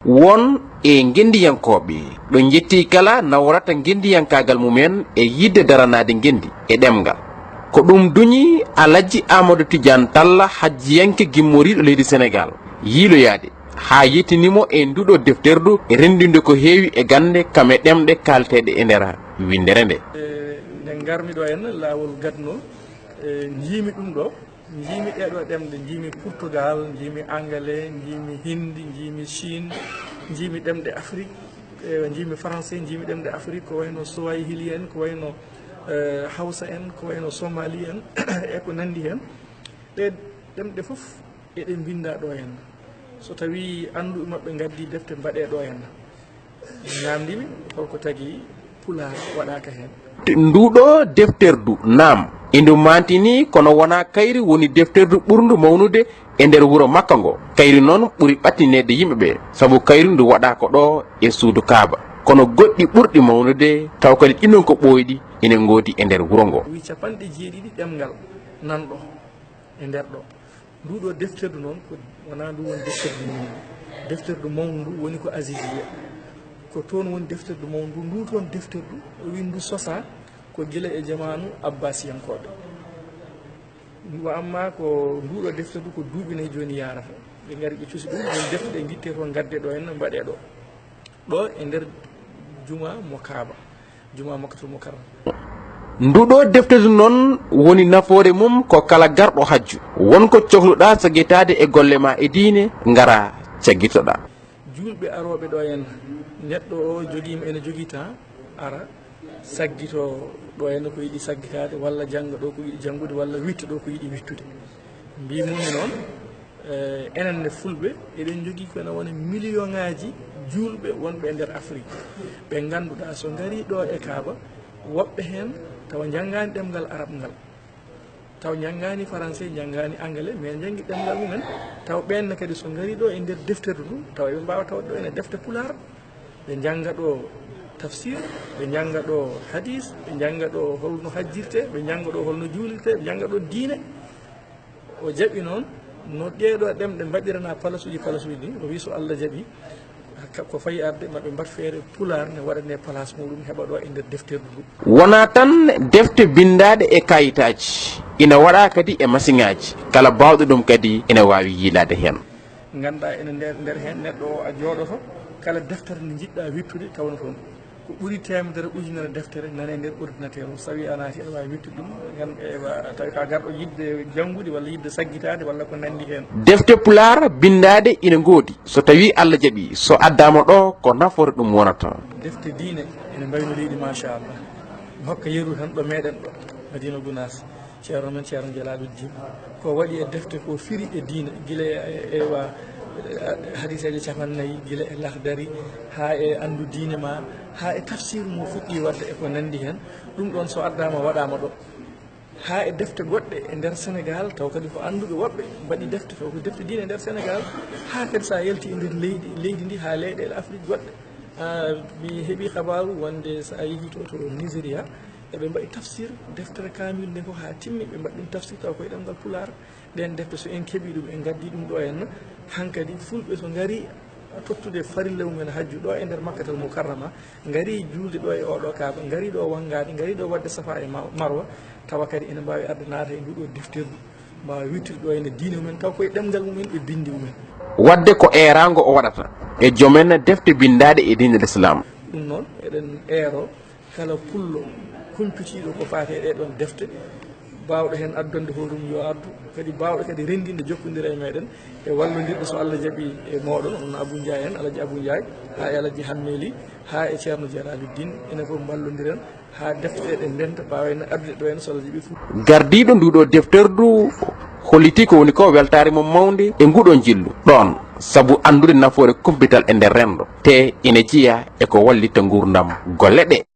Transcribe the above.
won e gendiyankoɓe ɗo jetti kala nawrata gendiyankagal mumen e yidde daranade gendi e ɗemgal ko ɗum duñi Alhaji Amadou Tidiane Talla hajjiyanke gimmoriɗo leydi Sénégal yiiloyade ha yettinimo e nduɗo defterdu e rendinde ko heewi e gande kame ɗemɗe kalteɗe e nder windere nde nde garmi ɗo henna lawol gadno jiimi ɗum ɗo jiimi ɗeɗo ɗemɗe jiimi Portugal jiimi anglais jiimi hindi jiimi Chine jiimi ɗemɗe Afrique jiimi français jiimi ɗemɗe Afrique ko wayno Swahili en ko wayno Hausa en ko wayno Somali en e ko nandi hen ɗe ɗemɗe foof eɗe binda ɗo henna so tawi anduɓe mabɓe gaddi defte mbaɗe ɗo henna namdimi holko tagui Pulaar waɗaka hen nduɗo defterdu naam indu mantini kono wona kayri woni defterdu ɓurdu mawnude e nder wuro makka ngo kayri noon ɓuuri ɓattinede yimɓeɓe saabu kayri ndu waɗaka ɗo e suudu Kaaba kono goɗɗi ɓurɗi mawnude taw kadi ɗinon ko ɓoyɗi ene goodi e nder wuro ngo wi capanɗe jeeɗiɗi ɗemgal nanɗo e nder ɗo nduɗo defterdu noon ko wona ndu woni defterdu mum defterdu mawnu ndu woni ko Aziziya ko toon woni defterdu mawnu ndu toon defterdu windu sosa ko gila e jamanu Abbasiyankoɓe wa amma ko nduɗo defterdu ko duuɓi nayyi joni yarata ɓe gari ɓe cuusi ɗum woni defte ɗe guitte toon gadde ɗo henna mbaɗe ɗo e nder juma mo Kaaba juma Makkatul Mukarram nduɗo defterdu noon woni nafoore mum ko kala garɗo hajju wonko cohluɗa saguitade e golle ma e diine ngara caggitoɗa julɓe aroɓe ɗo henna neɗɗo o joguima ene jogui temps ara saggito ɗo henna ko yiiɗi saggitade walla jangga ɗo ko yiiɗi janggude walla witta ɗo ko yiiɗi wittude mbimumi noon enenne fulɓe eɗen jogui kono wona million ngaji julɓe wonɓe e nder Afrique ɓe ganduɗa so gari ɗo e Kaaba woɓɓe hen tawa janggani ɗemgal arab ngal taw janggani français janggani anglais mais janggi ɗemgal mumen taw ɓenne kadi so gari ɗo e nder defterdu ndu tawa ɓe mbawa tawde ɗo ene defte Pulaar ɓe jangga ɗo tafsir ɓe jangga ɗo hadis ɓe jangga ɗo holno hajjirte ɓe jangga ɗo holno juulirte ɓe jangga ɗo diine o jaaɓi noon no ɗeɗo ɗemɗe mbaɗirana place uji ni o wi so Allah jaaɓi ko fayi arde maɓe mbat feere Pulaar ne waɗane place muɗum heɓa ɗo e nder defterdu ndu wona tan defte bindade e kayitaji ina waɗa kadi e masiŋaji kala bawɗo ɗum kadi ene wawi yiilade hen ganduɗa ene nder hen neɗɗo o a jooɗoto kala deftere nde jiɗɗa wittude tawno toon ko ɓuuri temedere ujunere deftere nane nder ordinateur o so tawi a naati aɗa wawi wittude ɗum gan tawi ka garɗo yidde janggude walla yidde saggitade walla ko nandi hen defte Pulaar bindade ina goodi so tawi Allah jaaɓi so addama ɗo ko nafoore ɗum wonata defte diine ene mbayno leydi machallah mi hokka yeru tan ɗo meɗen ɗo Madina Gounass ceerno men ceerno Jalaluddin ko waɗi e defte ko firi e diine guila ewa hadiseje capannayyi guila e lahdari ha e andu diine ma ha e tafsir mo fuɗɗi wadde e ko nandi hen ɗum ɗon so addama waɗama ɗo ha e defte goɗɗe e nder Sénégal taw kadi ko anduɓe woɓɓe mbaɗi defte taw ko defte diine e nder Sénégal ha kadi sa yalti e nder leydi ndi ha leyɗele Afrique goɗɗe mi heeɓi habaru wonde sa yeehi to Nigéria eɓe mbaɗi tafsir deftere kamil nde fof ha timmi ɓe mbaɗi ɗum tafsir taw koye ɗemgal Pulaar ɗen defte so en keeɓi ɗum en gaddi ɗum ɗo henna hankkadi fulɓe so gari tottude farilla mumen hajju ɗo e nder Makkatal Mukarrama gari julde ɗo e oɗo Kaaba gari ɗo wangade gari ɗo wadde Safa e Marwa tawa kadi ene mbawi arde naata e nduɗo defterdu mbawa wittude ɗo ene diine mumen taw koye ɗemgal mumen ɓe bindi mumen wadde ko erago o waɗata e joomen defte bindade e diine l'islam ɗum noon eɗen eero kala pullo humpitiɗo ko faate ɗeɗon defte bawɗo hen addande hoɗum yo addu kadi bawɗo kadi rendinde jokkodira e meɗen e wallodirɗo so Allah jaaɓi e moɗon on Abou Ndiaye en Alaji Abou Ndiaye ha e Alaji Hammeli ha e ceerno Jalaluddin ene foof ballodiren ha defte ɗe ndenta mbawene ardude ɗo hen so Allah jaaɓi foof gardiɗo nduɗo defterdu holliti ko woni ko weltare mum mawde e nguɗon jillu ɗon saabu andude nafoore kumpital e nder rendo te ina jiiya eko wallita gurdam golle ɗe